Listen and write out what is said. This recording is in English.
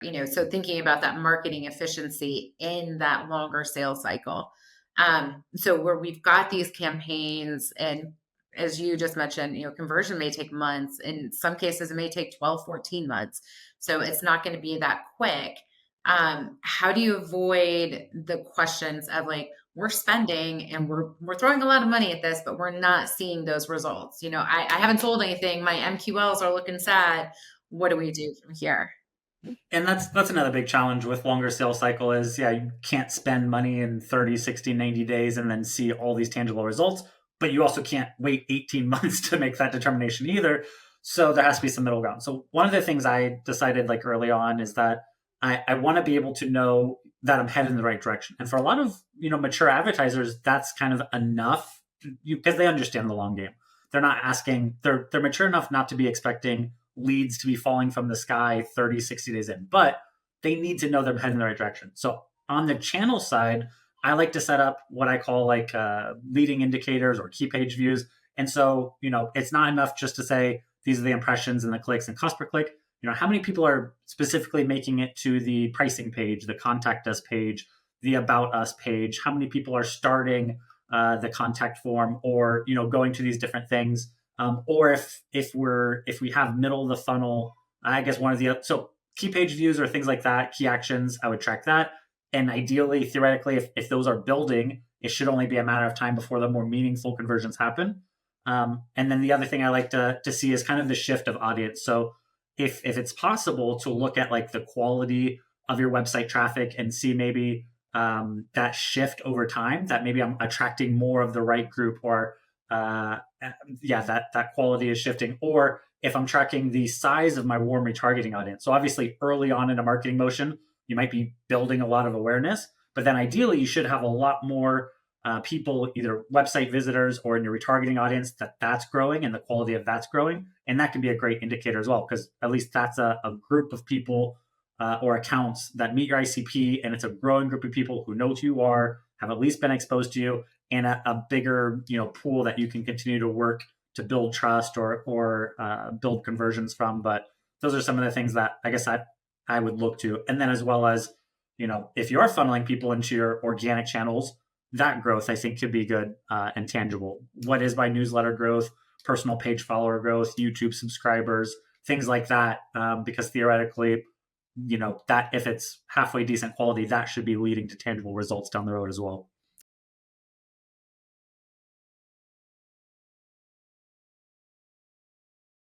So thinking about that marketing efficiency in that longer sales cycle. So where we've got these campaigns, and as you just mentioned, conversion may take months. In some cases, it may take 12, 14 months. So it's not going to be that quick. How do you avoid the questions of like, we're spending and we're throwing a lot of money at this, but we're not seeing those results. I haven't sold anything. My MQLs are looking sad. What do we do from here? And that's another big challenge with longer sales cycle is, yeah, you can't spend money in 30, 60, 90 days and then see all these tangible results, but you also can't wait 18 months to make that determination either. So there has to be some middle ground. So one of the things I decided like early on is that I want to be able to know that I'm headed in the right direction. And for a lot of, mature advertisers, that's kind of enough because they understand the long game. They're not asking, they're mature enough not to be expecting leads to be falling from the sky 30, 60 days in, but they need to know they're heading in the right direction. So on the channel side, I like to set up what I call like leading indicators or key page views. And so, it's not enough just to say these are the impressions and the clicks and cost per click. How many people are specifically making it to the pricing page, the contact us page, the about us page? How many people are starting the contact form or, going to these different things? Or if we have middle of the funnel, I guess one of the so key page views or things like that, key actions, I would track that. And ideally, theoretically, if those are building, it should only be a matter of time before the more meaningful conversions happen. And then the other thing I like to see is kind of the shift of audience. So if it's possible to look at like the quality of your website traffic and see maybe that shift over time, that maybe I'm attracting more of the right group or yeah, that quality is shifting. Or if I'm tracking the size of my warm retargeting audience. So obviously early on in a marketing motion, you might be building a lot of awareness, but then ideally you should have a lot more people, either website visitors or in your retargeting audience, that's growing and the quality of that's growing. And that can be a great indicator as well, because at least that's a group of people or accounts that meet your ICP, and it's a growing group of people who know who you are, have at least been exposed to you, and a bigger pool that you can continue to work to build trust or build conversions from. But those are some of the things that I guess I would look to, and then as well as if you are funneling people into your organic channels, that growth I think could be good and tangible. What is my newsletter growth, personal page follower growth, YouTube subscribers, things like that, because theoretically, that if it's halfway decent quality, that should be leading to tangible results down the road as well.